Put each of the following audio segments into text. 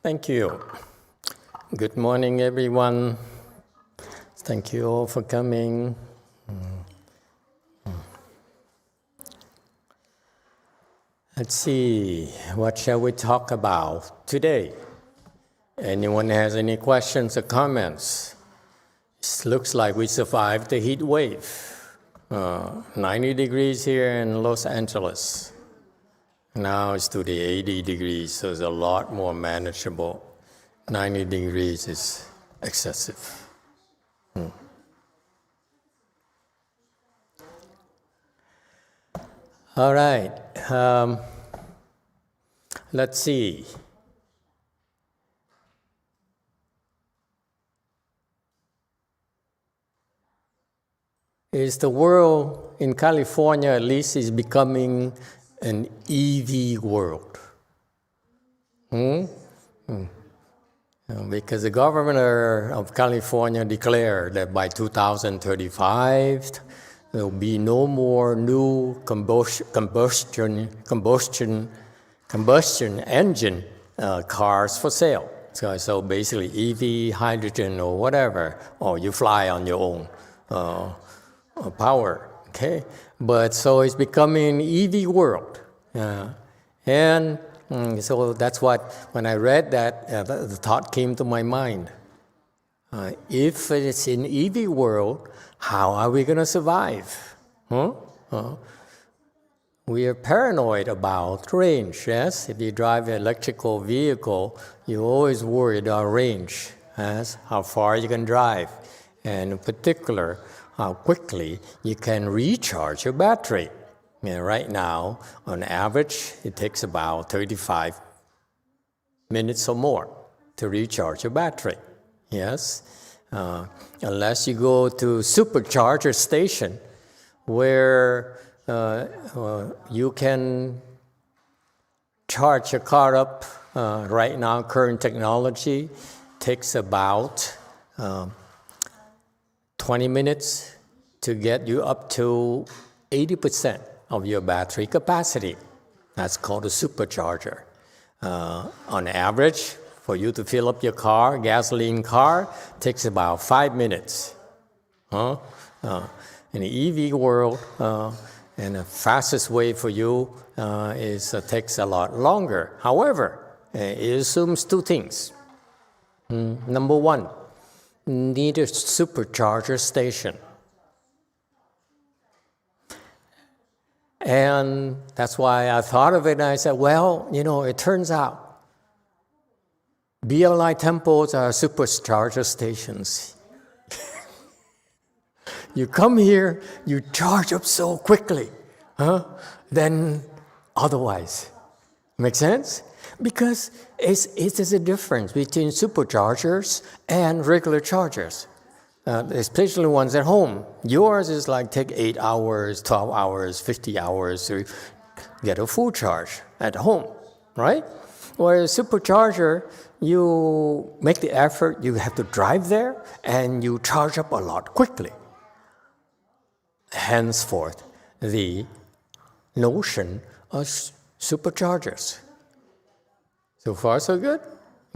Thank you. Good morning, everyone. Thank you all for coming. Let's see, what shall we talk about today? Anyone has any questions or comments? It looks like we survived the heat wave. 90 degrees here in Los Angeles. Now it's to the 80 degrees, so it's a lot more manageable. 90 degrees is excessive. All right. Let's see. Is the world in California, at least, is becoming an EV world? Because the governor of California declared that by 2035, there will be no more new combustion engine cars for sale. So basically EV, hydrogen, or whatever, or you fly on your own power, okay? But so it's becoming EV world. And so that's what, when I read that, the thought came to my mind. If it's in EV world, how are we going to survive? We are paranoid about range, yes? If you drive an electrical vehicle, you always worry about range, yes? How far you can drive, and in particular, how quickly you can recharge your battery. Right now, on average, it takes about 35 minutes or more to recharge your battery, yes? Unless you go to supercharger station where you can charge your car up. Right now, current technology takes about 20 minutes to get you up to 80% of your battery capacity. That's called a supercharger. On average, for you to fill up your car, gasoline car, takes about 5 minutes. In the EV world, and the fastest way for you takes a lot longer. However, it assumes two things. Number one, need a supercharger station. And that's why I thought of it, and I said, well, it turns out BLI temples are supercharger stations. You come here, you charge up so quickly, than otherwise. Make sense? Because it's a difference between superchargers and regular chargers, especially ones at home. Yours is like take 8 hours, 12 hours, 50 hours to get a full charge at home, right? Whereas supercharger, you make the effort, you have to drive there, and you charge up a lot quickly. Henceforth, the notion of superchargers. So far, so good?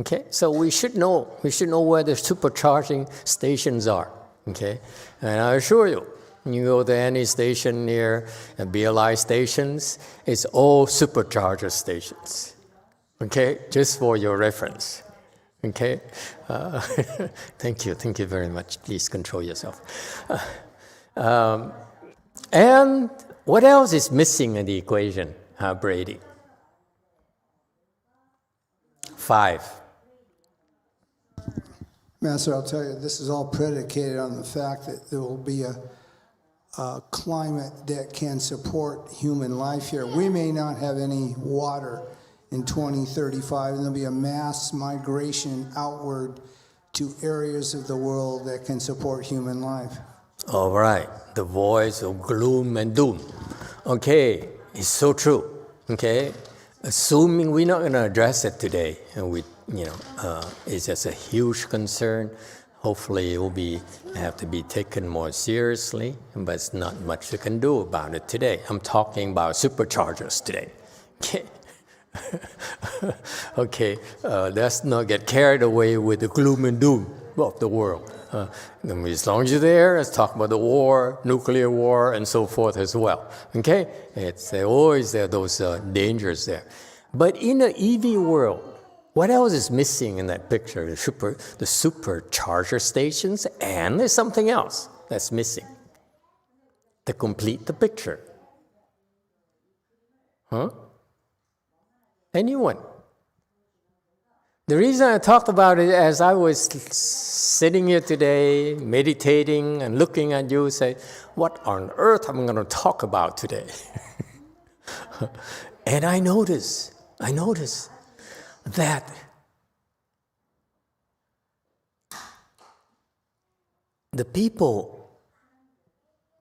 Okay, so we should know where the supercharging stations are, okay? And I assure you, you go to any station near BLI stations, it's all supercharger stations. Okay, just for your reference. Okay, thank you very much. Please control yourself. And what else is missing in the equation, Brady? 5. Master, I'll tell you, this is all predicated on the fact that there will be a climate that can support human life here. We may not have any water in 2035, and there'll be a mass migration outward to areas of the world that can support human life. All right, the voice of gloom and doom. Okay, it's so true. Okay, assuming we're not going to address it today, and it's just a huge concern. Hopefully, it will have to be taken more seriously, but it's not much you can do about it today. I'm talking about superchargers today. Okay. Okay, let's not get carried away with the gloom and doom of the world. As long as you're there, let's talk about the war, nuclear war, and so forth as well. Okay, it's always there those dangers there. But in the EV world, what else is missing in that picture? The supercharger stations, and there's something else that's missing to complete the picture. Huh? Anyone? The reason I talked about it as I was sitting here today, meditating and looking at you, say, what on earth am I going to talk about today? And I notice that the people,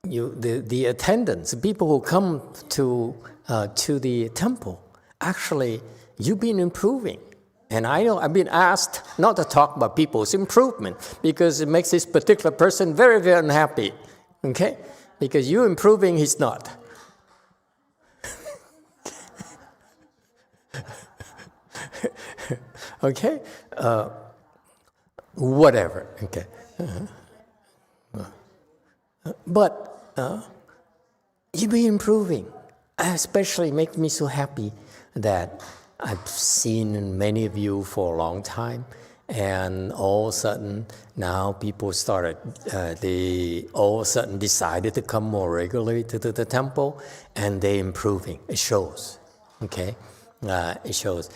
the attendants, the people who come to the temple, actually, you've been improving. And I've been asked not to talk about people's improvement because it makes this particular person very, very unhappy. Okay? Because you're improving, he's not. Okay? Whatever. Okay. But you've been improving. Especially makes me so happy that I've seen many of you for a long time, and all of a sudden now people started, they all of a sudden decided to come more regularly to the temple, and they're improving. It shows, okay? It shows.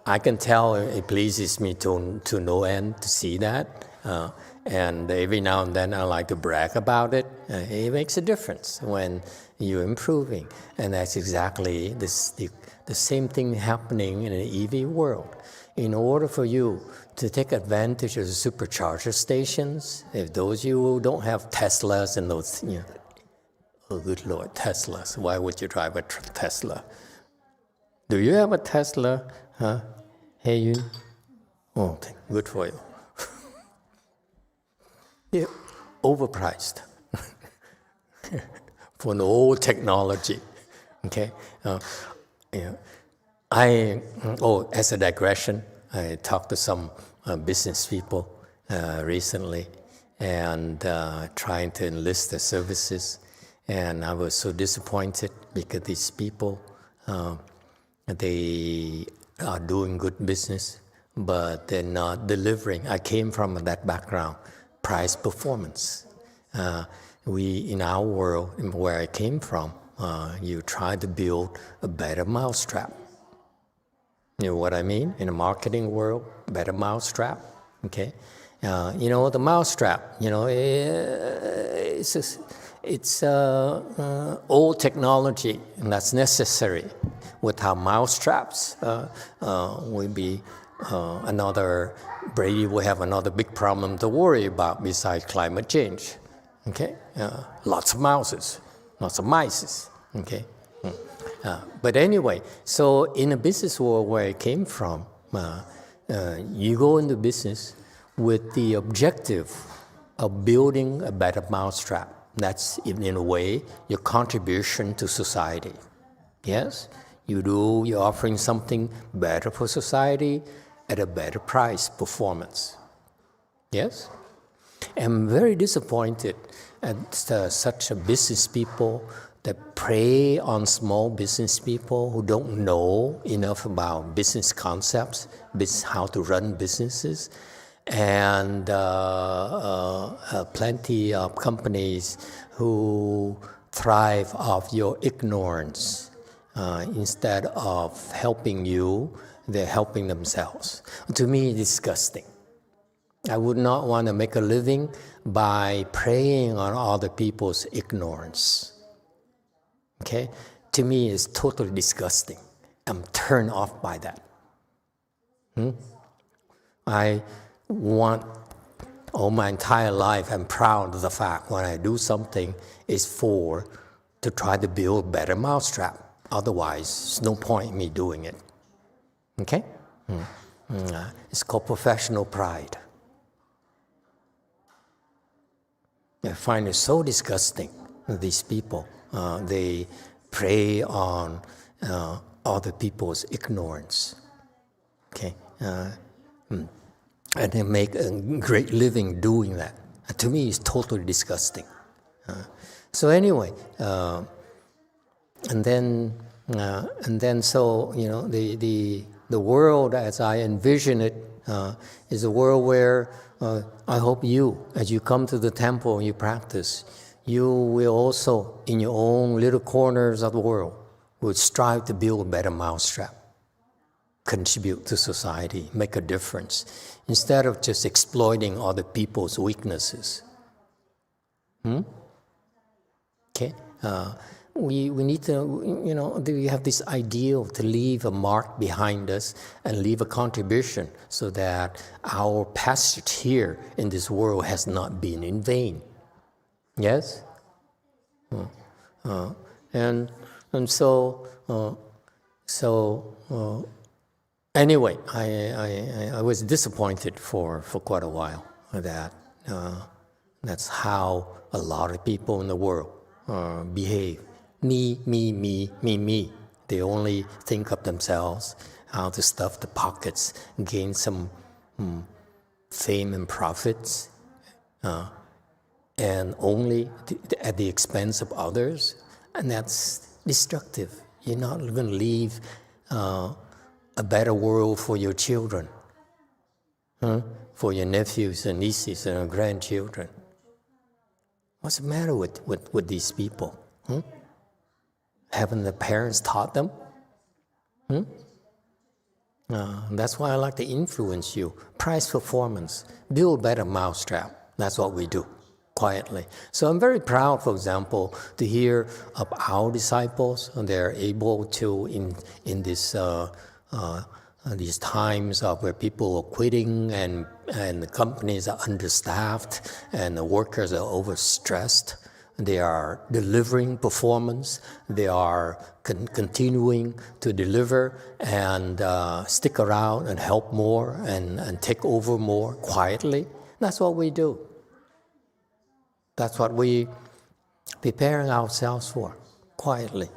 I can tell it pleases me to no end to see that, and every now and then I like to brag about it. It makes a difference when you're improving, and that's exactly the same thing happening in an EV world. In order for you to take advantage of the supercharger stations, if those of you who don't have Teslas and those, oh good Lord, Teslas, why would you drive a Tesla? Do you have a Tesla? Huh? Hey, you? Oh, good for you. Yeah, overpriced for the old technology. Okay. As a digression, I talked to some business people recently, and trying to enlist their services, and I was so disappointed because these people, they are doing good business, but they're not delivering. I came from that background, price performance. In our world, where I came from, you try to build a better mousetrap. You know what I mean? In the marketing world, better mousetrap. Okay, the mousetrap. It's old technology, and that's necessary. Without mousetraps, will be Brady will have another big problem to worry about besides climate change. Okay, lots of mouses, lots of mice. Okay. But anyway, so in a business world where I came from, you go into business with the objective of building a better mousetrap. That's, in a way, your contribution to society. Yes? You're offering something better for society at a better price performance. Yes? I'm very disappointed at such a business people that prey on small business people who don't know enough about business concepts, how to run businesses, and plenty of companies who thrive off your ignorance. Instead of helping you, they're helping themselves. To me, it's disgusting. I would not want to make a living by preying on other people's ignorance. Okay? To me, it's totally disgusting. I'm turned off by that. I want, all my entire life, I'm proud of the fact when I do something, it's to try to build a better mousetrap. Otherwise, there's no point in me doing it. Okay? It's called professional pride. I find it so disgusting, these people. They prey on other people's ignorance. Okay, and they make a great living doing that. To me, it's totally disgusting. So anyway, and then so the world as I envision it is a world where I hope you, as you come to the temple and you practice, you will also, in your own little corners of the world, will strive to build a better mousetrap, contribute to society, make a difference, instead of just exploiting other people's weaknesses. Okay? We need to, we have this ideal to leave a mark behind us and leave a contribution so that our passage here in this world has not been in vain. Yes? And so anyway, I was disappointed for quite a while that that's how a lot of people in the world behave. Me. They only think of themselves, how to stuff the pockets, gain some fame and profits, and only at the expense of others. And that's destructive. You're not going to leave a better world for your children, for your nephews and nieces and grandchildren. What's the matter with these people? Haven't the parents taught them? That's why I like to influence you. Prize performance. Build better mousetrap. That's what we do, quietly. So I'm very proud, for example, to hear of our disciples, and they're able to, in this these times of where people are quitting and the companies are understaffed and the workers are overstressed, they are delivering performance. They are continuing to deliver and stick around and help more and take over more quietly. That's what we do. That's what we preparing ourselves for, quietly.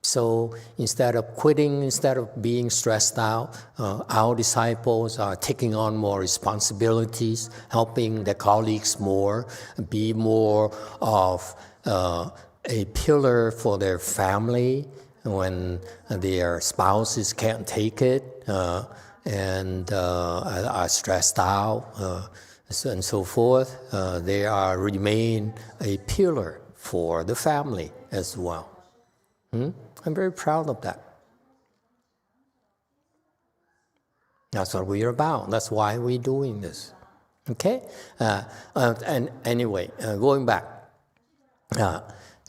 So instead of quitting, instead of being stressed out, our disciples are taking on more responsibilities, helping their colleagues more, be more of a pillar for their family when their spouses can't take it and are stressed out and so forth. They remain a pillar for the family as well. I'm very proud of that. That's what we're about. That's why we're doing this. Okay? And anyway, going back.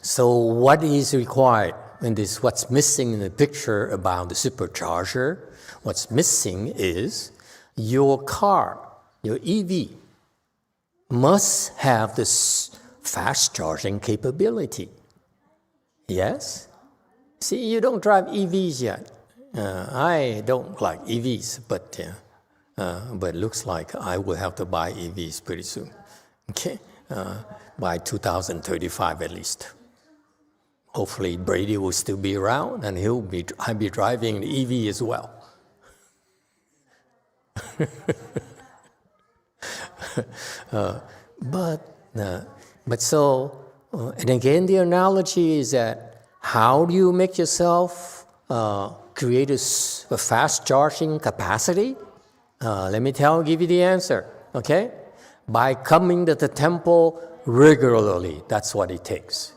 So what is required in this? What's missing in the picture about the supercharger? What's missing is your car, your EV, must have this fast charging capability. Yes? See, you don't drive EVs yet. I don't like EVs, but it looks like I will have to buy EVs pretty soon. Okay, by 2035 at least. Hopefully Brady will still be around, and I'll be driving the EV as well. And again, the analogy is that how do you make yourself create a fast charging capacity? Let me give you the answer, okay? By coming to the temple regularly, that's what it takes.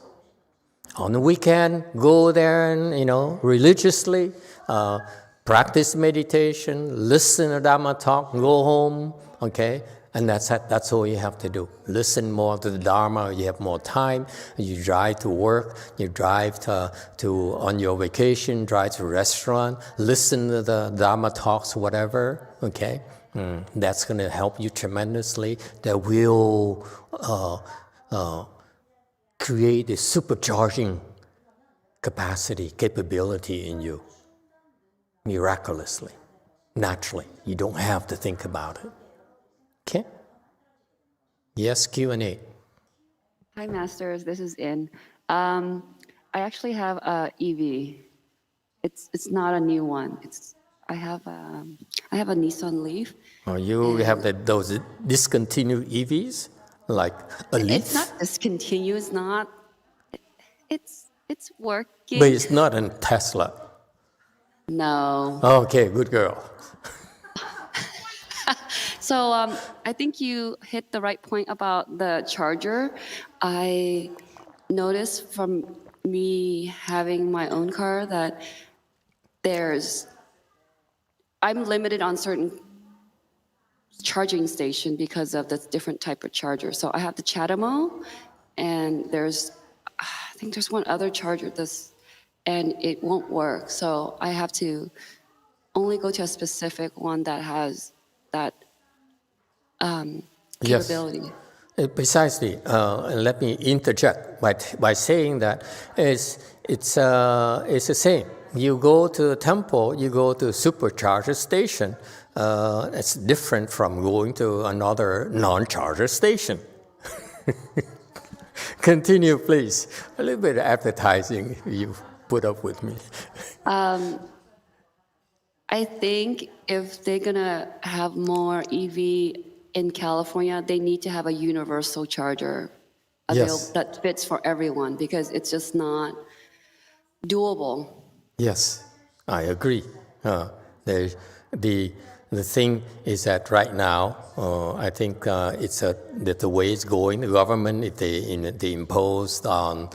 On the weekend, go there and, religiously, practice meditation, listen to Dharma talk, go home, okay? And that's all you have to do. Listen more to the Dharma. You have more time. You drive to work. You drive to on your vacation. Drive to a restaurant. Listen to the Dharma talks, whatever. Okay, that's going to help you tremendously. That will create a supercharging capability in you, miraculously, naturally. You don't have to think about it. Okay. Yes, Q&A. Hi, Masters. This is In. I I actually have a EV. It's not a new one. I have a Nissan Leaf. Oh, you have those discontinued EVs, like a Leaf? It's not discontinued. It's not. It's working. But it's not a Tesla. No. Okay, good girl. So I think you hit the right point about the charger. I noticed from me having my own car that I'm limited on certain charging station because of the different type of charger. So I have the CHAdeMO, and I think there's one other charger and it won't work. So I have to only go to a specific one that has that Yes. capability. Precisely. Let me interject by saying that it's the same. You go to the temple, you go to a supercharger station. It's different from going to another non-charger station. Continue, please. A little bit of advertising you put up with me. I think if they're gonna have more EV in California, they need to have a universal charger available Yes. that fits for everyone, because it's just not doable. Yes, I agree. The thing is that right now, I think it's that the way it's going. The government, if they imposed on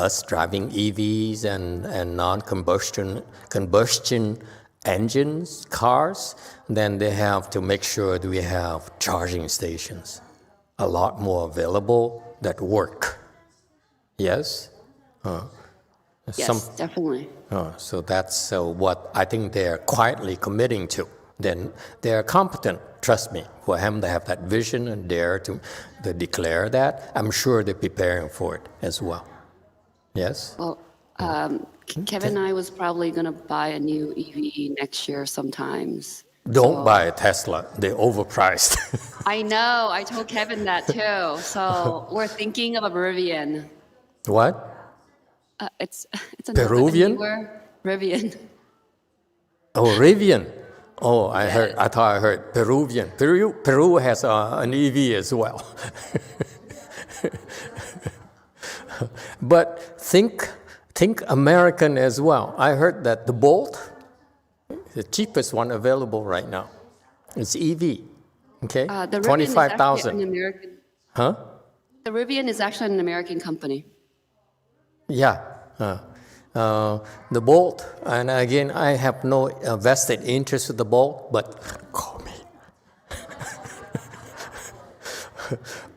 us driving EVs and non-combustion engines cars, then they have to make sure that we have charging stations, a lot more available that work. Yes. Yes, definitely. So that's what I think they're quietly committing to. Then they're competent, trust me. For them to have that vision and dare to declare that, I'm sure they're preparing for it as well. Yes? Well, Kevin and I was probably gonna buy a new EV next year sometimes. Don't buy a Tesla. They're overpriced. I know, I told Kevin that too. So we're thinking of a Rivian. What? It's a Peruvian? newer Rivian. Oh, Rivian. Oh, I thought I heard Peruvian. Peru has an EV as well. But think American as well. I heard that the Bolt, the cheapest one available right now, it's EV. Okay, The Rivian is 25,000. actually an American. Huh? The Rivian is actually an American company. Yeah. The Bolt, and again, I have no vested interest in the Bolt, but call me.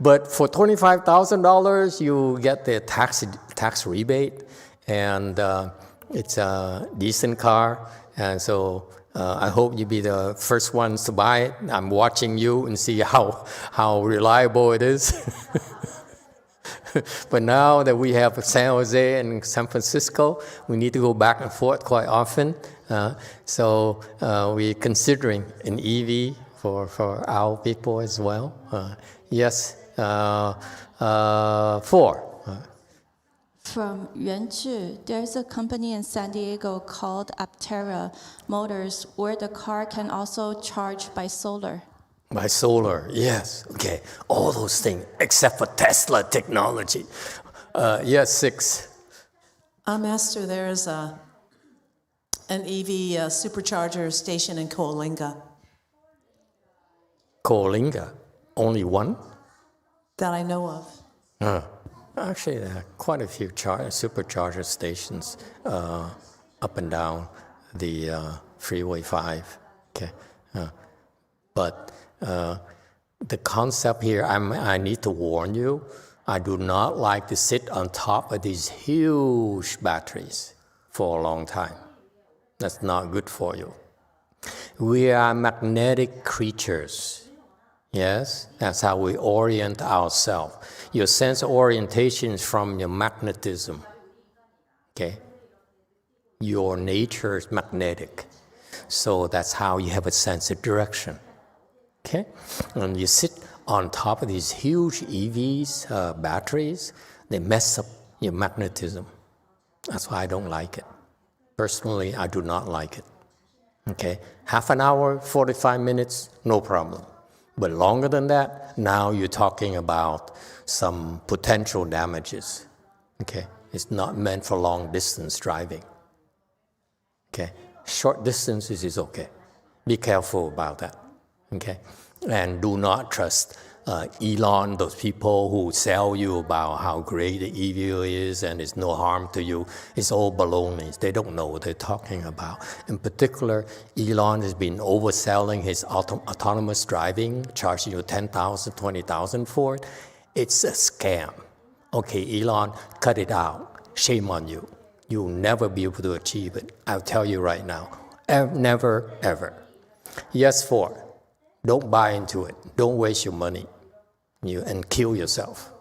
But for $25,000, you get the tax rebate, and it's a decent car. And so I hope you be the first ones to buy it. I'm watching you and see how reliable it is. But now that we have San Jose and San Francisco, we need to go back and forth quite often. So we're considering an EV for our people as well. Yes, 4. From Yuanzhi, there's a company in San Diego called Aptera Motors where the car can also charge by solar. By solar, yes. Okay, all those things except for Tesla technology. Yes, 6. Master, there's an EV supercharger station in Coalinga Coalinga, only one? that I know of. Actually, there are quite a few supercharger stations up and down the Freeway 5. Okay, but the concept here, I need to warn you, I do not like to sit on top of these huge batteries for a long time. That's not good for you. We are magnetic creatures. Yes, that's how we orient ourselves. Your sense of orientation is from your magnetism. Okay? Your nature is magnetic. So that's how you have a sense of direction. Okay? And you sit on top of these huge EVs, batteries, they mess up your magnetism. That's why I don't like it. Personally, I do not like it. Okay, half an hour, 45 minutes, no problem. But longer than that, now you're talking about some potential damages. Okay, it's not meant for long distance driving. Okay, short distances is okay. Be careful about that. Okay, and do not trust Elon, those people who sell you about how great the EV is and it's no harm to you. It's all baloney. They don't know what they're talking about. In particular, Elon has been overselling his autonomous driving, charging you $10,000, $20,000 for it. It's a scam. Okay, Elon, cut it out. Shame on you. You'll never be able to achieve it. I'll tell you right now. Never, ever. Yes, 4. Don't buy into it. Don't waste your money and kill yourself.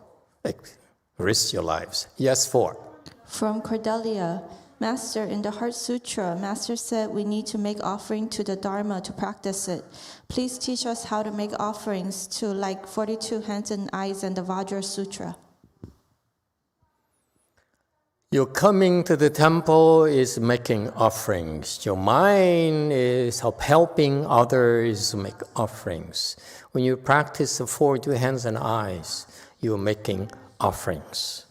Risk your lives. Yes, 4. From Cordelia, Master, in the Heart Sutra, Master said we need to make offering to the Dharma to practice it. Please teach us how to make offerings to like 42 hands and eyes and the Vajra Sutra. Your coming to the temple is making offerings. Your mind is helping others make offerings. When you practice the 42 hands and eyes, you're making offerings.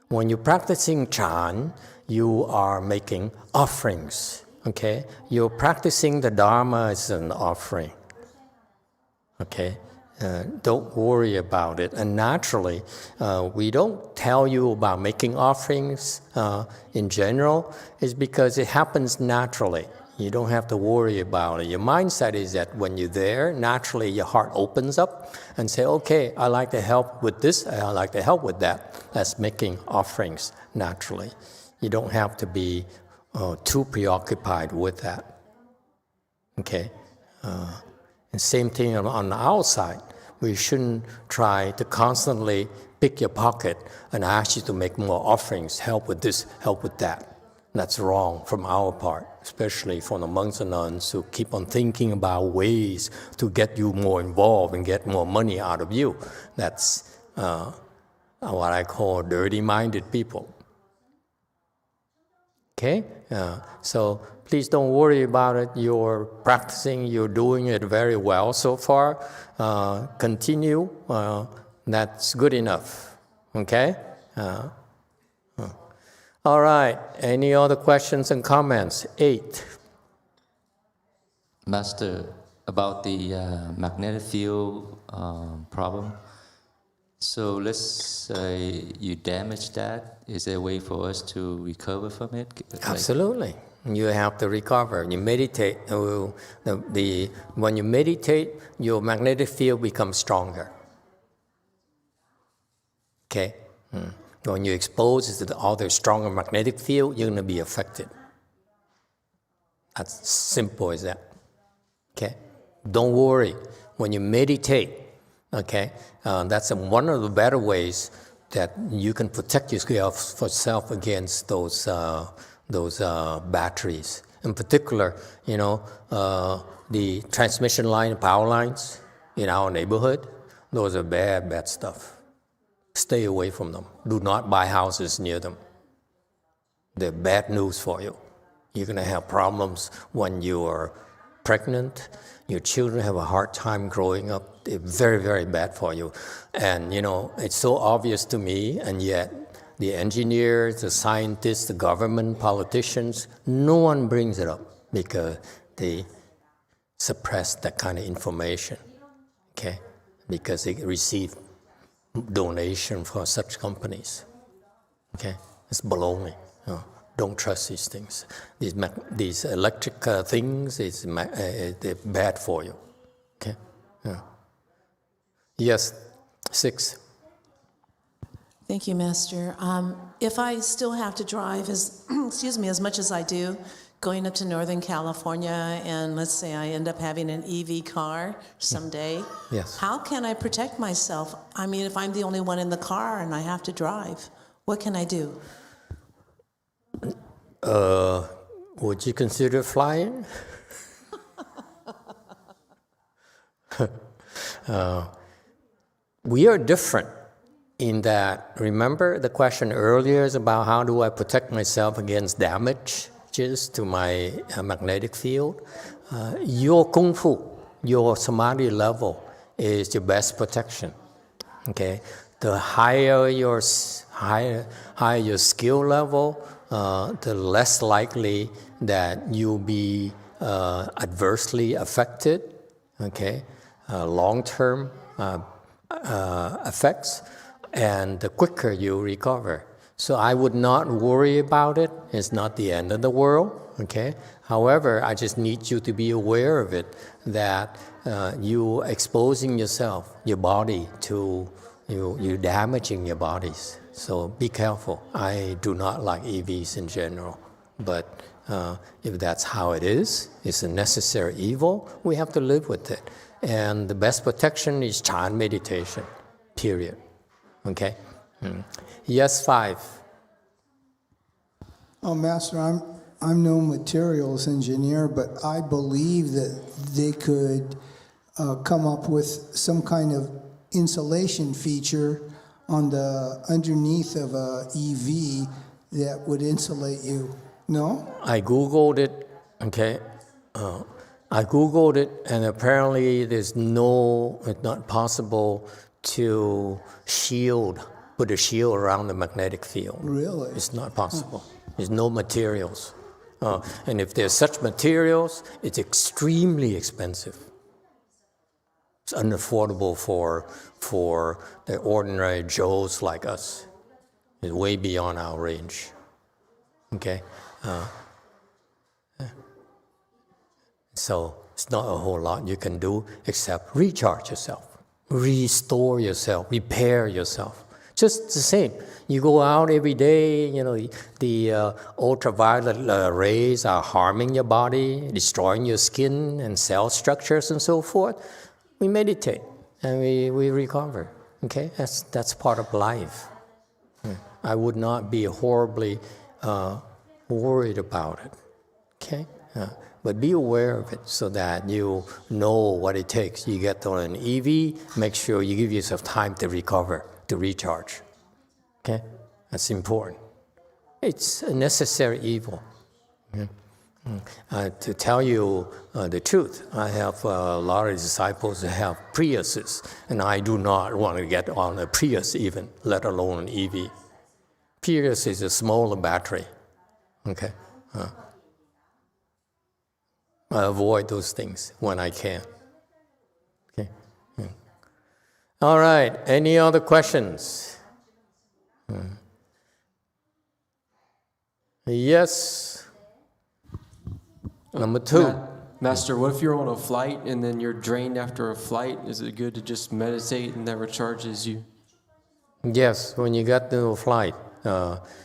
When you're practicing Chan, you are making offerings. Okay? You're practicing the Dharma as an offering. Okay? Don't worry about it. And naturally, we don't tell you about making offerings in general. It's because it happens naturally. You don't have to worry about it. Your mindset is that when you're there, naturally your heart opens up and say, okay, I like to help with this, I like to help with that. That's making offerings naturally. You don't have to be too preoccupied with that. Okay? And same thing on the outside. We shouldn't try to constantly pick your pocket and ask you to make more offerings, help with this, help with that. That's wrong from our part, especially from the monks and nuns who keep on thinking about ways to get you more involved and get more money out of you. That's what I call dirty-minded people. Okay? So please don't worry about it. You're practicing, you're doing it very well so far. Continue. That's good enough. Okay? All right. Any other questions and comments? 8. Master, about the magnetic field problem. So let's say you damage that. Is there a way for us to recover from it? Absolutely. You have to recover. You meditate. When you meditate, your magnetic field becomes stronger. Okay? When you're exposed to the other stronger magnetic field, you're going to be affected. That's simple as that. Okay? Don't worry. When you meditate, okay, that's one of the better ways that you can protect yourself against those batteries. In particular, the transmission line, power lines in our neighborhood, those are bad stuff. Stay away from them. Do not buy houses near them. They're bad news for you. You're going to have problems when you're pregnant. Your children have a hard time growing up. They're very, very bad for you. And, it's so obvious to me, and yet the engineers, the scientists, the government, politicians, no one brings it up because they suppress that kind of information, okay? Because they receive donation for such companies, okay? It's baloney. Don't trust these things. These electric things, they're bad for you, okay? Yeah. Yes, 6. Thank you, Master. If I still have to drive as much as I do, going up to Northern California, and let's say I end up having an EV car someday, yes. How can I protect myself? I mean, if I'm the only one in the car and I have to drive, what can I do? Would you consider flying? We are different. in that, remember the question earlier is about how do I protect myself against damages to my magnetic field? Your kung fu, your samadhi level is your best protection. Okay, the higher your skill level, the less likely that you'll be adversely affected. Okay, long-term effects, and the quicker you recover. So I would not worry about it. It's not the end of the world. Okay. However, I just need you to be aware of it, that you exposing yourself, your body to you damaging your bodies. So be careful. I do not like EVs in general, but if that's how it is, it's a necessary evil. We have to live with it. And the best protection is chant meditation. Period. Okay. Yes, 5. Oh, Master, I'm no materials engineer, but I believe that they could come up with some kind of insulation feature on the underneath of a EV that would insulate you. No? I Googled it, okay? I Googled it, and apparently it's not possible to put a shield around the magnetic field. Really? It's not possible. There's no materials. And if there's such materials, it's extremely expensive. It's unaffordable for the ordinary Joes like us. It's way beyond our range. Okay? So it's not a whole lot you can do except recharge yourself, restore yourself, repair yourself. Just the same. You go out every day, the ultraviolet rays are harming your body, destroying your skin and cell structures and so forth. We meditate and we recover. Okay? That's part of life. I would not be horribly worried about it. Okay? But be aware of it so that you know what it takes. You get on an EV, make sure you give yourself time to recover, to recharge. Okay? That's important. It's a necessary evil. To tell you the truth, I have a lot of disciples who have Priuses, and I do not want to get on a Prius even, let alone an EV. Prius is a smaller battery. Okay? I avoid those things when I can. Okay. All right. Any other questions? Yes. Number 2. Master, what if you're on a flight and then you're drained after a flight? Is it good to just meditate and that recharges you? Yes. When you get to a flight,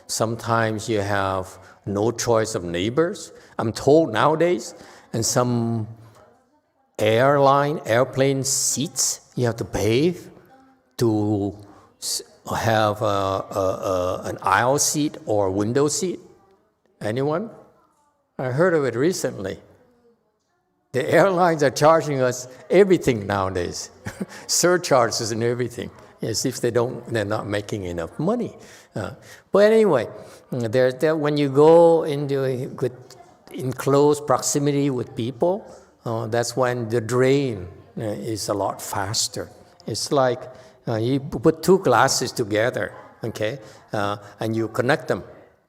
sometimes you have no choice of neighbors. I'm told nowadays, in some airplane seats, you have to pay to have an aisle seat or window seat. Anyone? I heard of it recently. The airlines are charging us everything nowadays, surcharges and everything, as if they're not making enough money. But anyway, when you go in close proximity with people, that's when the drain is a lot faster. It's like you put 2 glasses together, okay, and you connect them,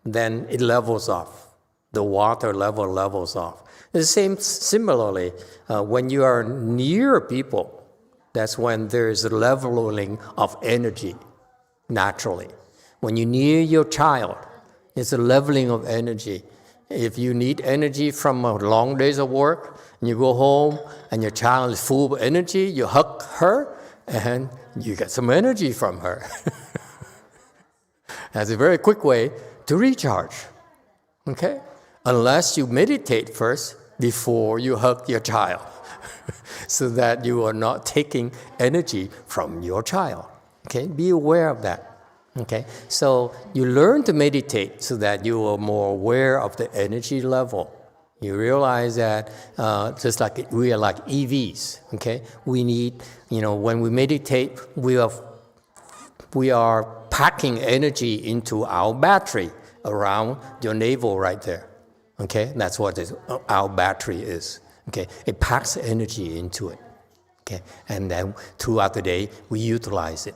then it levels off. The water level levels off. Similarly, when you are near people, that's when there's a leveling of energy naturally. When you're near your child, it's a leveling of energy. If you need energy from a long days of work, and you go home and your child is full of energy, you hug her and you get some energy from her. That's a very quick way to recharge. Okay? Unless you meditate first before you hug your child, so that you are not taking energy from your child. Okay? Be aware of that. Okay? So you learn to meditate so that you are more aware of the energy level. You realize that just like we are like EVs, okay? We need, when we meditate, we are we are packing energy into our battery around your navel right there. Okay, that's what our battery is. Okay, it packs energy into it. Okay, and then throughout the day we utilize it.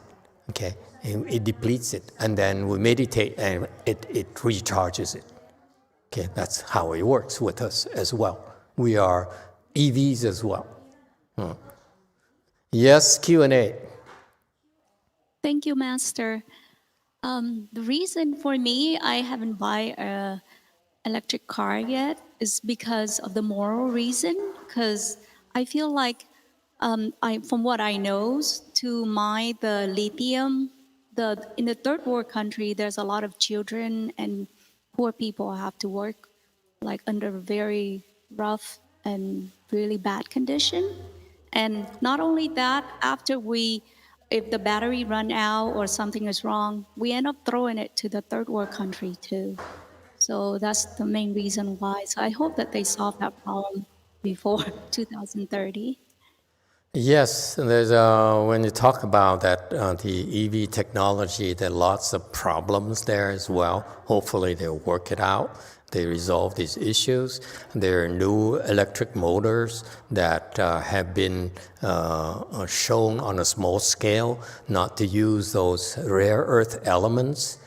Okay, and it depletes it, and then we meditate and it recharges it. Okay, that's how it works with us as well. We are EVs as well. Yes, Q&A. Thank you, Master. The reason for me I haven't buy a electric car yet is because of the moral reason. Because I feel like, from what I know, to mine the lithium, in the third world country, there's a lot of children and poor people have to work like under very rough and really bad condition. And not only that, if the battery run out or something is wrong, we end up throwing it to the third world country too. So that's the main reason why. So I hope that they solve that problem before 2030. Yes, there's when you talk about that the EV technology, there are lots of problems there as well. Hopefully they'll work it out. They resolve these issues. There are new electric motors that have been shown on a small scale not to use those rare earth elements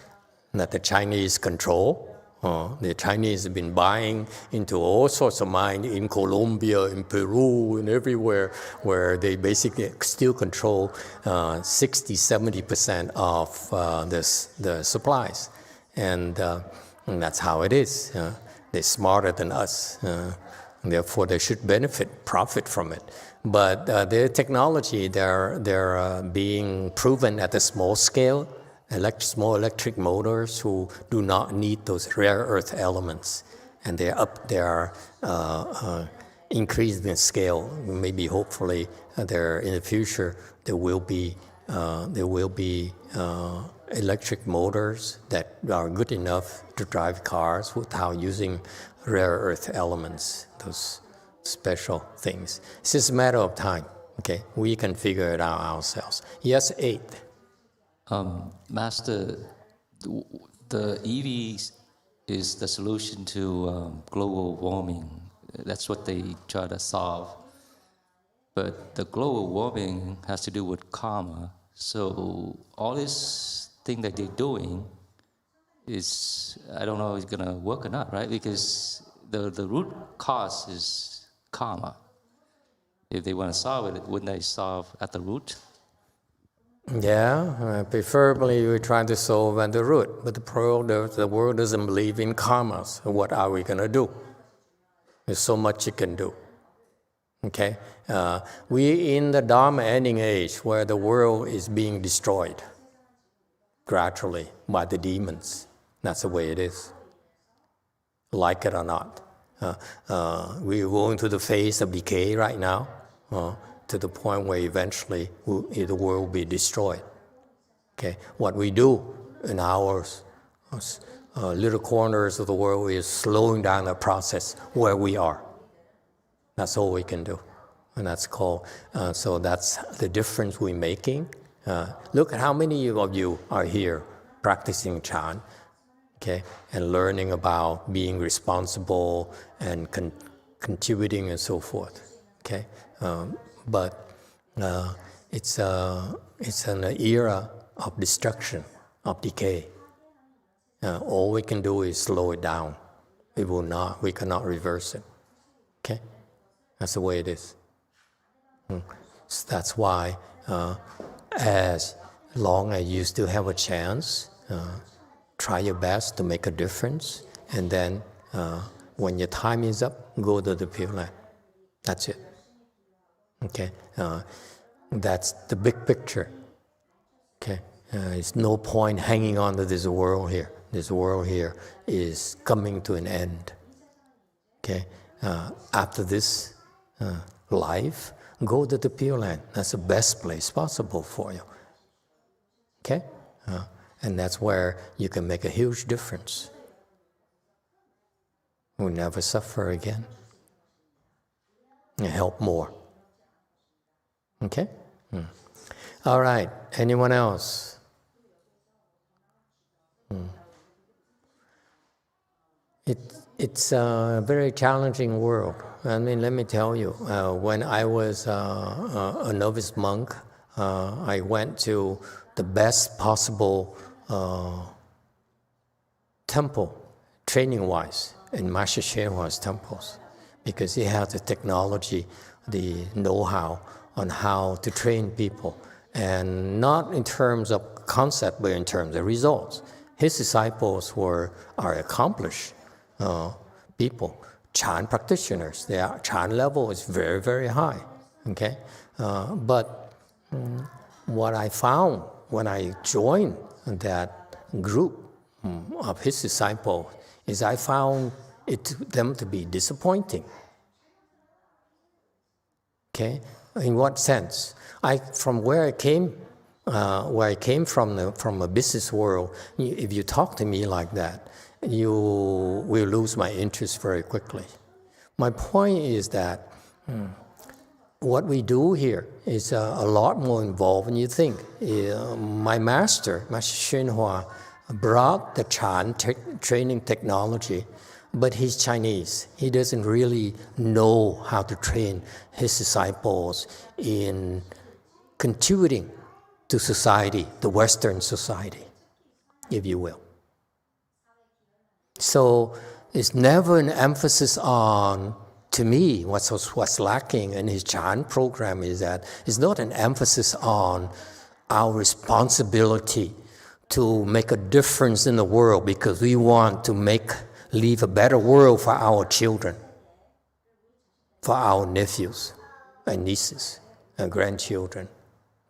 that the Chinese control. The Chinese have been buying into all sorts of mines in Colombia, in Peru, and everywhere, where they basically still control 60-70% of the supplies. And that's how it is. They're smarter than us. And therefore, they should profit from it. But their technology, they're being proven at a small scale. Small electric motors who do not need those rare earth elements, and they are increased in scale. Maybe, hopefully, in the future there will be electric motors that are good enough to drive cars without using rare earth elements, those special things. It's just a matter of time. Okay, we can figure it out ourselves. Yes, 8. Master, the EVs is the solution to global warming. That's what they try to solve. But the global warming has to do with karma. So all this thing that they're doing is, I don't know if it's going to work or not, right? Because the root cause is karma. If they want to solve it, wouldn't they solve at the root? Yeah, preferably we try to solve at the root, but the world doesn't believe in karma, so what are we going to do? There's so much you can do. Okay? We're in the Dharma ending age where the world is being destroyed gradually by the demons. That's the way it is, like it or not. We're going through the phase of decay right now. To the point where eventually the world will be destroyed. Okay, what we do in our little corners of the world is slowing down the process where we are. That's all we can do, and that's called. So that's the difference we're making. Look at how many of you are here practicing Chan, okay, and learning about being responsible and contributing and so forth. Okay. But it's an era of destruction, of decay. All we can do is slow it down. We cannot reverse it. Okay? That's the way it is. So that's why, as long as you still have a chance, try your best to make a difference. And then when your time is up, go to the Pure Land. That's it. Okay, that's the big picture. Okay, it's no point hanging on to this world here. This world here is coming to an end. Okay, after this life, go to the Pure Land. That's the best place possible for you. Okay, and that's where you can make a huge difference. We'll never suffer again. And help more. Okay? All right. Anyone else? It's a very challenging world. I mean, let me tell you, when I was a novice monk, I went to the best possible temple, training-wise, in Master Hsien Hua's temples, because he has the technology, the know-how on how to train people, and not in terms of concept, but in terms of results. His disciples are accomplished people, Chan practitioners. Their Chan level is very, very high. Okay, but what I found when I joined that group of his disciples is I found them to be disappointing. Okay, in what sense? From where I came from a business world, if you talk to me like that, you will lose my interest very quickly. My point is that what we do here is a lot more involved than you think. My master, Master Hsien Hua, brought the Chan training technology, but he's Chinese. He doesn't really know how to train his disciples in contributing to society, the Western society, if you will. So it's never an emphasis on, to me, what's lacking in his Chan program is that it's not an emphasis on our responsibility to make a difference in the world because we want to leave a better world for our children, for our nephews and nieces and grandchildren.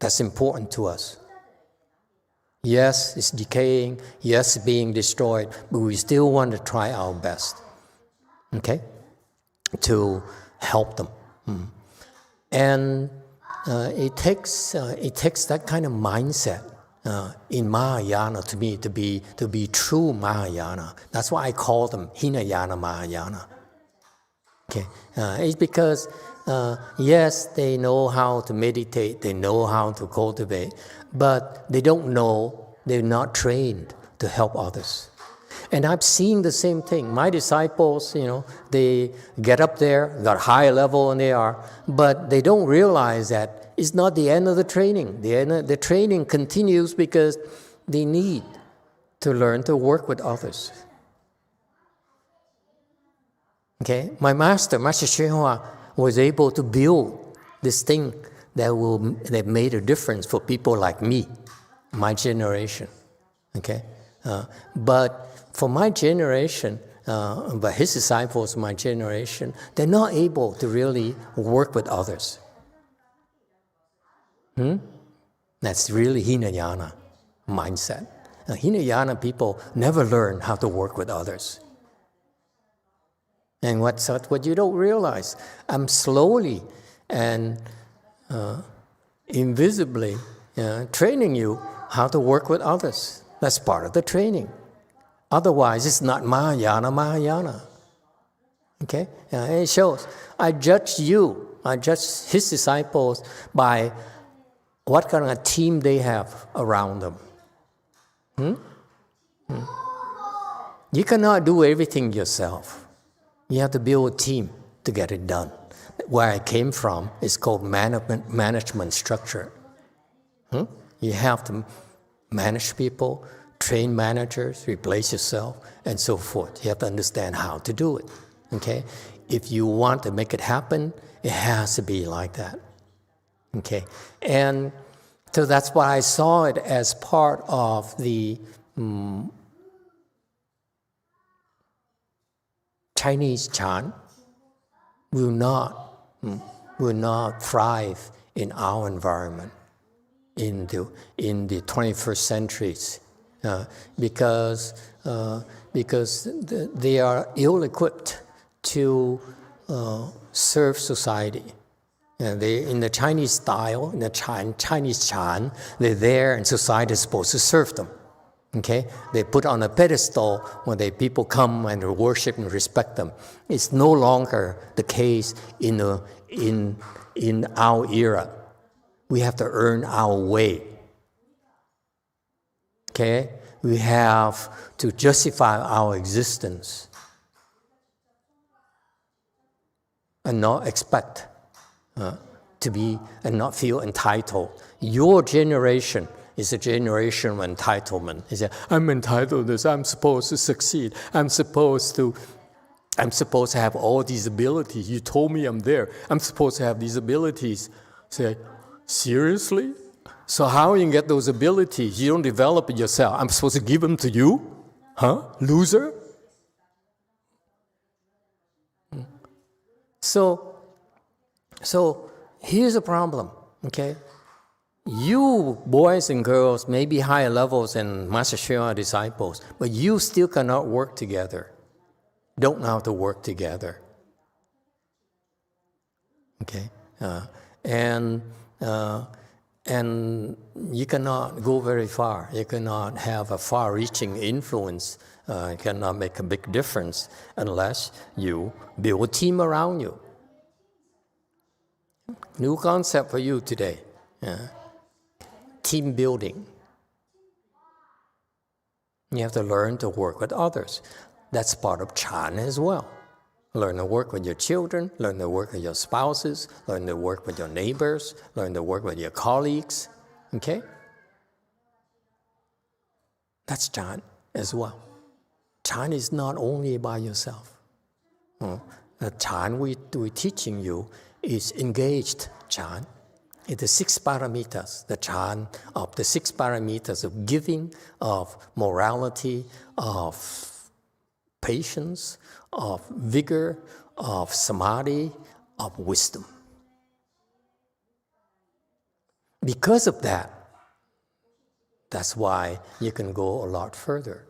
That's important to us. Yes, it's decaying. Yes, it's being destroyed, but we still want to try our best, okay, to help them. And it takes that kind of mindset in Mahayana to me to be true Mahayana. That's why I call them Hinayana Mahayana. Okay, it's because yes, they know how to meditate, they know how to cultivate, but they don't know, they're not trained to help others. And I'm seeing the same thing. My disciples, they get up there, got high level than they are, but they don't realize that it's not the end of the training. The training continues because they need to learn to work with others. Okay, my master, Master Hsien Hua, was able to build this thing that made a difference for people like me, my generation. Okay, but for my generation, but his disciples, my generation, they're not able to really work with others. That's really Hinayana mindset. Now, Hinayana people never learn how to work with others. And what you don't realize, I'm slowly and invisibly training you how to work with others. That's part of the training. Otherwise, it's not Mahayana. Okay? It shows. I judge his disciples by what kind of team they have around them. You cannot do everything yourself. You have to build a team to get it done. Where I came from is called management structure. You have to manage people, train managers, replace yourself, and so forth. You have to understand how to do it. Okay? If you want to make it happen, it has to be like that. Okay? And so that's why I saw it as part of the Chinese Chan will not thrive in our environment in the 21st centuries because they are ill-equipped to serve society. And in the Chinese style, in the Chinese Chan, they're there and society is supposed to serve them. Okay, they put on a pedestal when people come and worship and respect them. It's no longer the case in our era. We have to earn our way. Okay, we have to justify our existence and not expect to be and not feel entitled. Your generation is a generation of entitlement. You say, I'm entitled to this, I'm supposed to succeed, I'm supposed to have all these abilities. You told me I'm there. I'm supposed to have these abilities. Say, seriously? So how you get those abilities? You don't develop it yourself. I'm supposed to give them to you? Huh? Loser? So here's a problem, okay? You boys and girls may be higher levels than Master Hsuan Hua disciples, but you still cannot work together. Don't know how to work together. Okay? And you cannot go very far. You cannot have a far-reaching influence. You cannot make a big difference unless you build a team around you. New concept for you today. Team building. You have to learn to work with others. That's part of Chan as well. Learn to work with your children, learn to work with your spouses, learn to work with your neighbors, learn to work with your colleagues. Okay? That's Chan as well. Chan is not only by yourself. The Chan we're teaching you is engaged Chan. It's the 6 paramitas, the Chan of the 6 paramitas of giving, of morality, of patience, of vigor, of samadhi, of wisdom. Because of that, that's why you can go a lot further.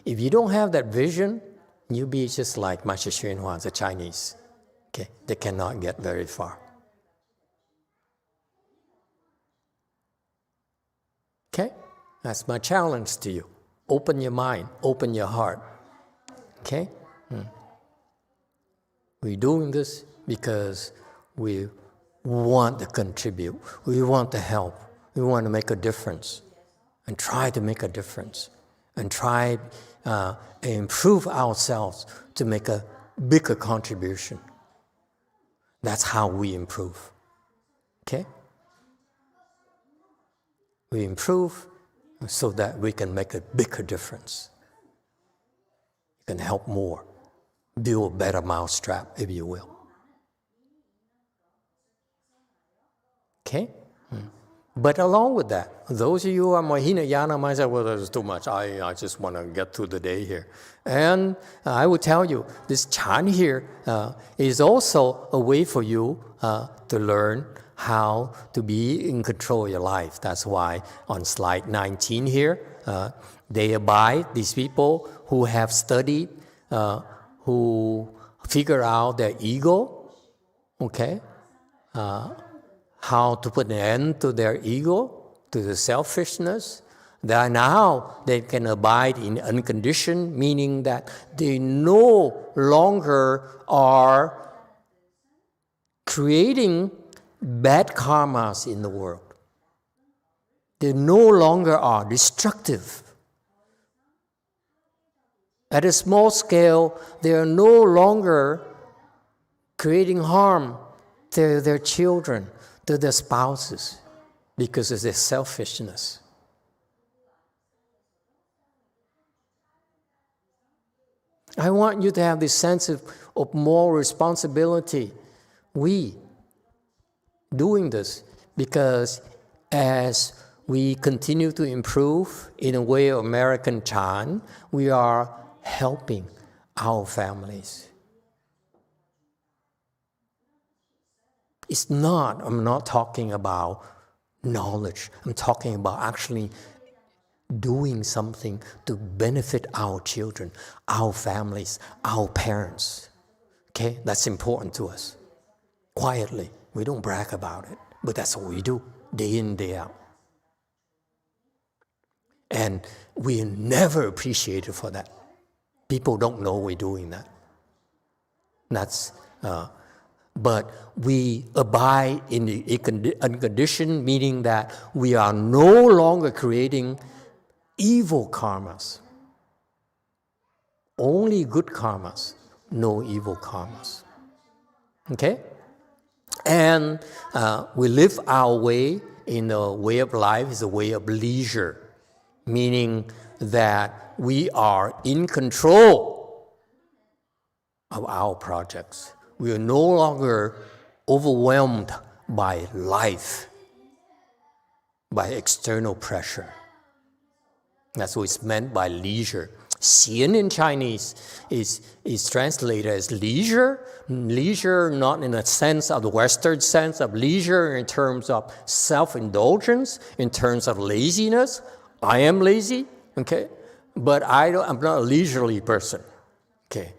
If you don't have that vision, you'll be just like Master Hsuan Hua, the Chinese. Okay? They cannot get very far. Okay? That's my challenge to you. Open your mind, open your heart. Okay? We're doing this because we want to contribute. We want to help. We want to make a difference and try to make a difference and try and improve ourselves to make a bigger contribution. That's how we improve. Okay? We improve so that we can make a bigger difference. Can help more, build a better mousetrap, if you will. Okay? But along with that, those of you who are more Hinayana mindset, well, that's too much. I just want to get through the day here. And I will tell you, this Chan here is also a way for you to learn how to be in control of your life. That's why on slide 19 here, they abide, these people who have studied, who figure out their ego, okay? How to put an end to their ego, to the selfishness. They can abide in unconditioned, meaning that they no longer are creating bad karmas in the world. They no longer are destructive. At a small scale, they are no longer creating harm to their children, to their spouses, because of their selfishness. I want you to have this sense of moral responsibility. We doing this because as we continue to improve in a way of American Chan, we are helping our families. I'm not talking about knowledge. I'm talking about actually doing something to benefit our children, our families, our parents. Okay? That's important to us. Quietly. We don't brag about it, but that's what we do, day in, day out. And we are never appreciated for that. People don't know we're doing that. But we abide in the unconditioned, meaning that we are no longer creating evil karmas. Only good karmas, no evil karmas. Okay? And we live our way in the way of life is a way of leisure, meaning that we are in control of our projects. We are no longer overwhelmed by life, by external pressure. That's what it's meant by leisure. Xian in Chinese is translated as leisure. Leisure not in the sense of the Western sense of leisure in terms of self-indulgence, in terms of laziness. I am lazy, okay? But I'm not a leisurely person, okay?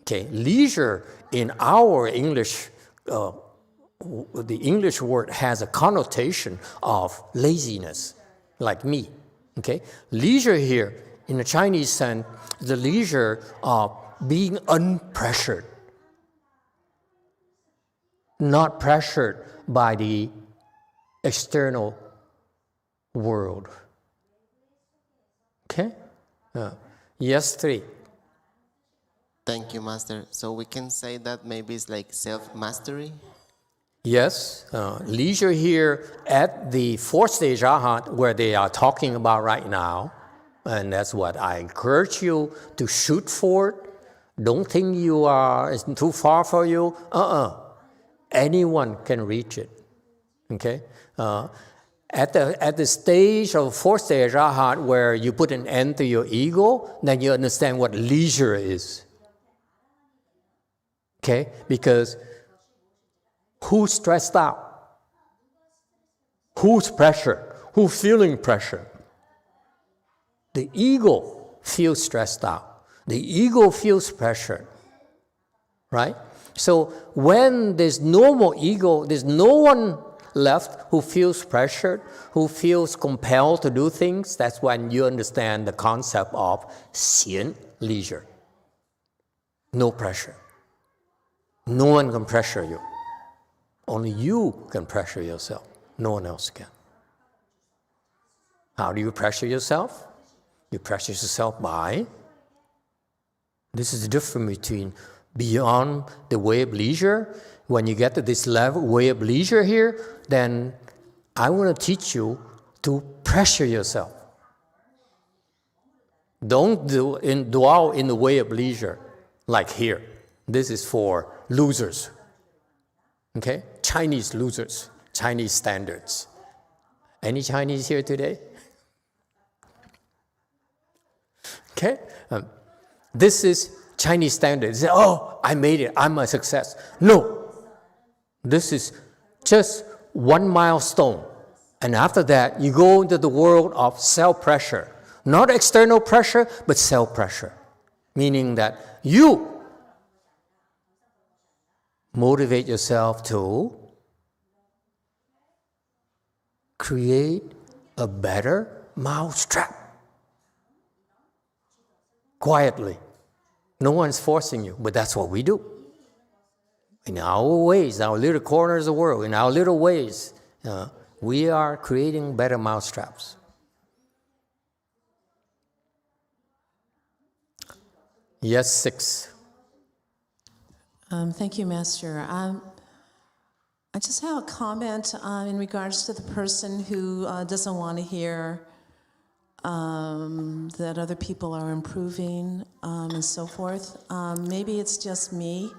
Okay, leisure in our English, the English word has a connotation of laziness, like me, okay? Leisure here, in the Chinese sense, the leisure of being unpressured, not pressured by the external world. Okay? Yes, 3. Thank you, Master. So we can say that maybe it's like self-mastery? Yes, leisure here at the 4th stage Arhat, where they are talking about right now, and that's what I encourage you to shoot for it. Don't think it's too far for you. Anyone can reach it. Okay? At the stage of 4th stage Arhat, where you put an end to your ego, then you understand what leisure is. Okay? Because who's stressed out? Who's pressured? Who's feeling pressure? The ego feels stressed out. The ego feels pressured, right? So when there's no more ego, there's no one left who feels pressured, who feels compelled to do things. That's when you understand the concept of xian, leisure. No pressure. No one can pressure you. Only you can pressure yourself. No one else can. How do you pressure yourself? You pressure yourself by, this is the difference between beyond the way of leisure. When you get to this level, way of leisure here, then I want to teach you to pressure yourself. Don't dwell in the way of leisure, like here. This is for losers. Okay? Chinese losers, Chinese standards. Any Chinese here today? Okay? This is Chinese standards. Oh, I made it. I'm a success. No. This is just one milestone. And after that, you go into the world of self-pressure. Not external pressure, but self-pressure. Meaning that you motivate yourself to create a better mousetrap. Quietly. No one's forcing you, but that's what we do. In our ways, our little corners of the world, in our little ways, we are creating better mousetraps. Yes, 6. Thank you, Master. I just have a comment in regards to the person who doesn't want to hear that other people are improving and so forth. Maybe it's just me,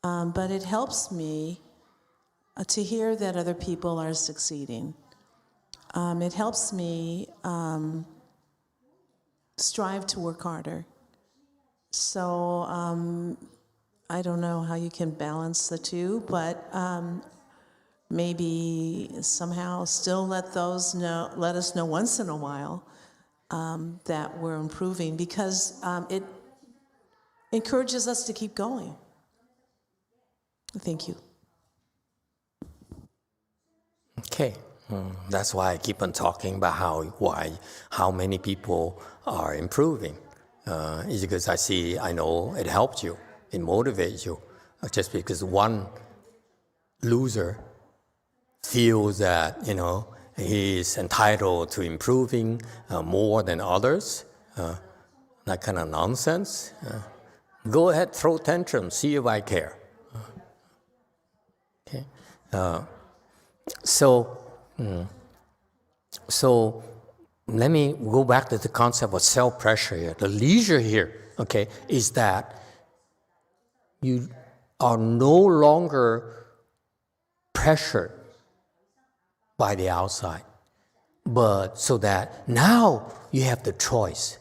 but it helps me to hear that other people are succeeding. It helps me strive to work harder. So I don't know how you can balance the two, but maybe somehow still let us know once in a while that we're improving, because it encourages us to keep going. Thank you. Okay. That's why I keep on talking about how many people are improving. It's because I know it helps you, it motivates you. Just because one loser feels that, he is entitled to improving more than others, that kind of nonsense. Go ahead, throw tantrums, see if I care. So let me go back to the concept of self-pressure here. The leisure here, okay, is that you are no longer pressured by the outside, but so that now you have the choice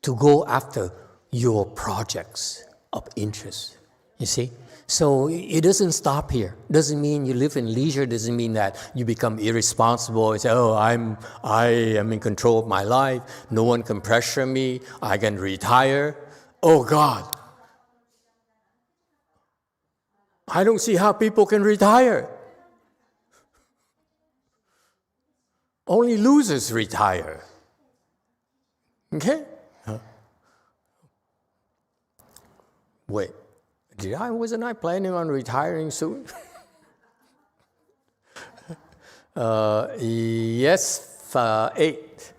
to go after your projects of interest. You see? So it doesn't stop here. Doesn't mean you live in leisure. Doesn't mean that you become irresponsible and say, "Oh, I am in control of my life. No one can pressure me. I can retire." Oh God, I don't see how people can retire. Only losers retire. Okay? Wait. Wasn't I planning on retiring soon? Yes, 8.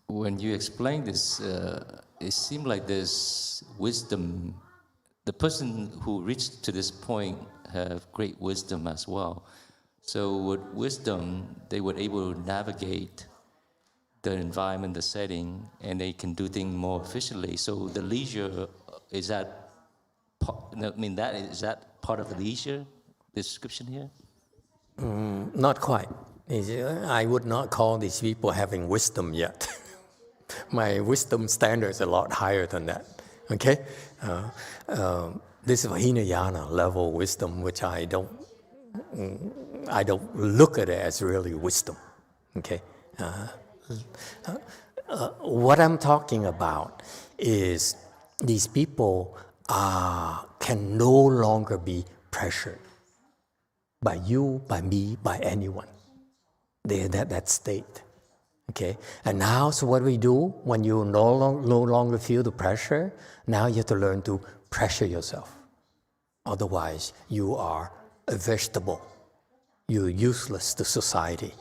When you explain this, it seemed like there's wisdom. The person who reached to this point have great wisdom as well. So with wisdom, they were able to navigate the environment, the setting, and they can do things more efficiently. So the leisure, is that part of the leisure description here? Not quite. I would not call these people having wisdom yet. My wisdom standard is a lot higher than that. Okay, this is Hinayana level wisdom, which I don't look at it as really wisdom. Okay, what I'm talking about is these people can no longer be pressured by you, by me, by anyone. They're that state. Okay, and now, so what do we do when you no longer feel the pressure? Now you have to learn to pressure yourself. Otherwise, you are a vegetable. You're useless to society.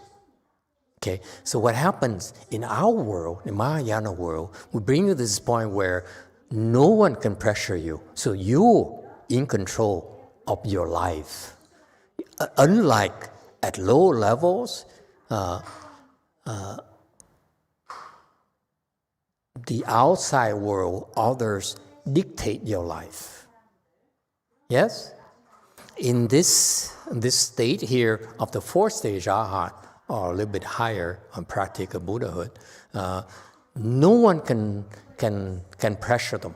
Okay, so what happens in our world, in Mahayana world, we bring you to this point where no one can pressure you. So you're in control of your life. Unlike at low levels, the outside world, others dictate your life. Yes? In this state here of the 4th stage Arhat, or a little bit higher on practical Buddhahood, no one can pressure them.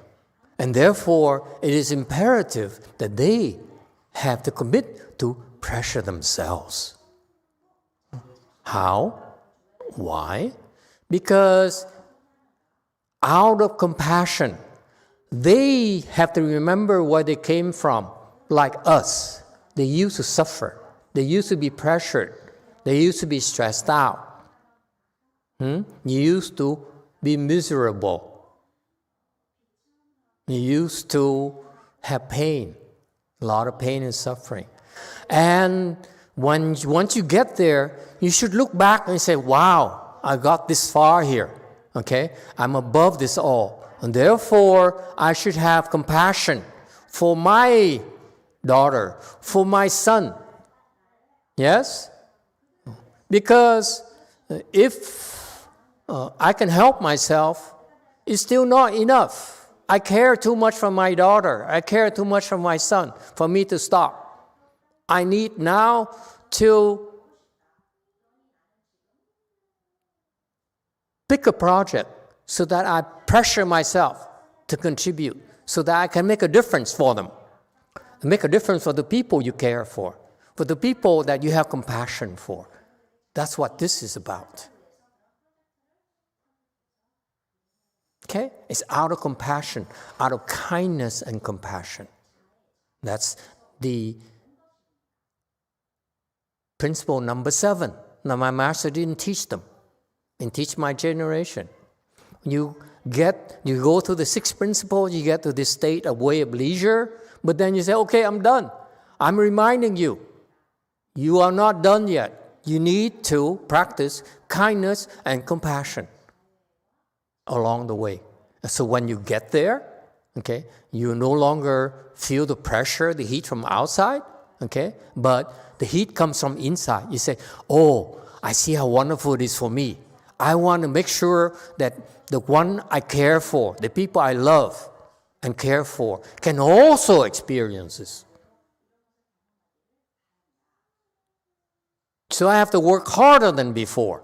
And therefore, it is imperative that they have to commit to pressure themselves. How? Why? Because out of compassion, they have to remember where they came from, like us. They used to suffer. They used to be pressured. They used to be stressed out. You used to be miserable. You used to have pain, a lot of pain and suffering. And once you get there, you should look back and say, wow, I got this far here. Okay? I'm above this all. And therefore, I should have compassion for my daughter, for my son. Yes? Because if I can help myself, it's still not enough. I care too much for my daughter. I care too much for my son for me to stop. I need now to pick a project so that I pressure myself to contribute, so that I can make a difference for them. Make a difference for the people you care for the people that you have compassion for. That's what this is about. Okay? It's out of compassion, out of kindness and compassion. That's the principle number 7. Now, my master didn't teach them, and teach my generation. You go through the 6 principles, you get to this state of way of leisure, but then you say, okay, I'm done. I'm reminding you, you are not done yet. You need to practice kindness and compassion along the way. So when you get there, okay, you no longer feel the pressure, the heat from outside, okay? But the heat comes from inside. You say, oh, I see how wonderful it is for me. I want to make sure that the one I care for, the people I love and care for, can also experience this. So I have to work harder than before.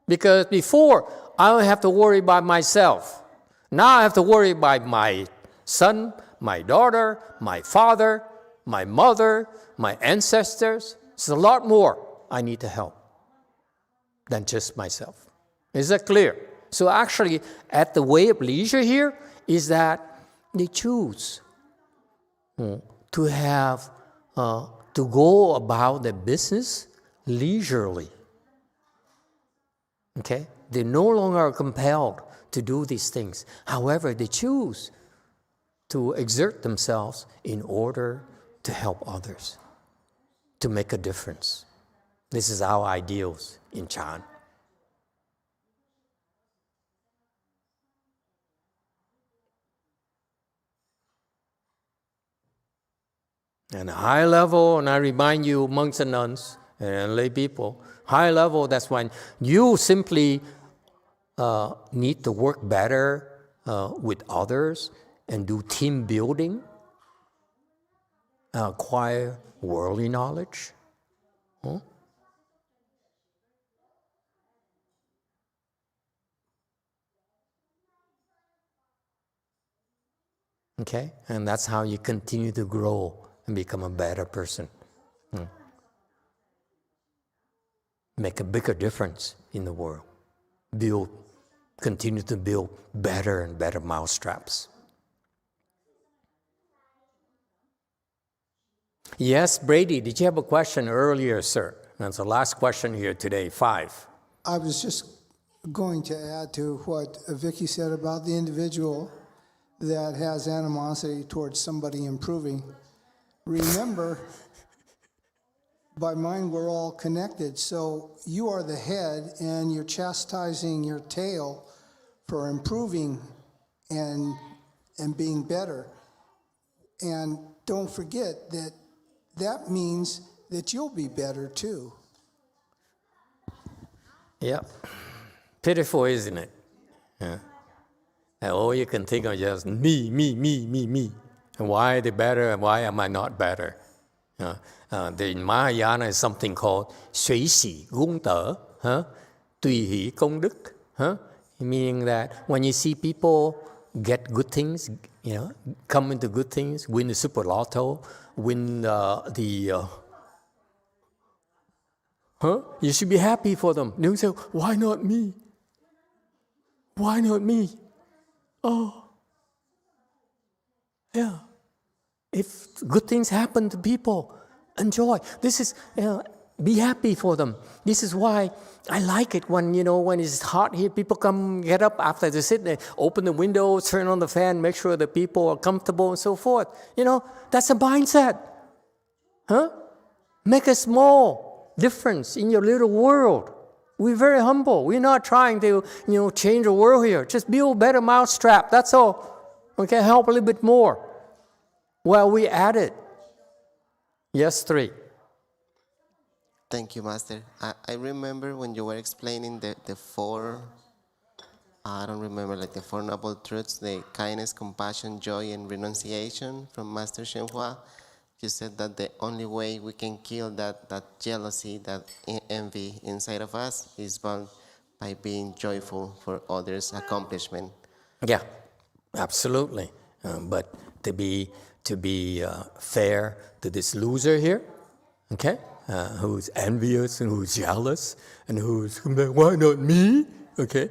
Because before, I don't have to worry about myself. Now I have to worry about my son, my daughter, my father, my mother, my ancestors. It's a lot more I need to help than just myself. Is that clear? So actually, at the way of leisure here is that they choose to have, to go about their business leisurely. Okay? They no longer are compelled to do these things. However, they choose to exert themselves in order to help others, to make a difference. This is our ideals in Chan. And high level, and I remind you, monks and nuns and lay people, high level, that's when you simply need to work better with others and do team building, acquire worldly knowledge. Okay? And that's how you continue to grow and become a better person. Make a bigger difference in the world. Continue to build better and better mousetraps. Yes, Brady, did you have a question earlier, sir? That's the last question here today, 5. I was just going to add to what Vicky said about the individual that has animosity towards somebody improving. Remember, by mind we're all connected. So you are the head and you're chastising your tail for improving and being better. And don't forget that that means that you'll be better too. Yeah. Pitiful, isn't it? Yeah. And all you can think of is just me. And why are they better and why am I not better? The Mahayana is something called 水洗功德, tùy hỷ công đức, meaning that when you see people get good things, come into good things, win the super lotto, win you should be happy for them. You say, why not me? Why not me? Oh, yeah. If good things happen to people, enjoy. This is, be happy for them. This is why I like it when it's hot here, people come, get up after they sit there, open the window, turn on the fan, make sure that people are comfortable and so forth. That's a mindset. Make a small difference in your little world. We're very humble. We're not trying to, change the world here. Just build a better mousetrap. That's all. Okay, help a little bit more. Well, we added. Yes, 3. Thank you, Master. I remember when you were explaining the 4, I don't remember, like the 4 noble truths, the kindness, compassion, joy, and renunciation from Master Shen Hua. You said that the only way we can kill that jealousy, that envy inside of us is by being joyful for others' accomplishment. Yeah, absolutely. But to be fair to this loser here, okay, who's envious and who's jealous and who's, why not me? Okay,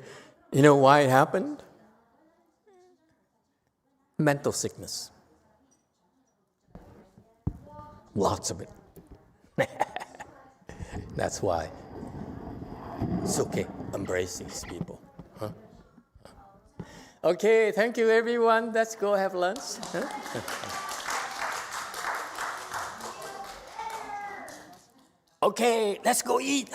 you know why it happened? Mental sickness. Lots of it. That's why it's okay. Embrace these people. Okay, thank you everyone. Let's go have lunch. Okay, let's go eat,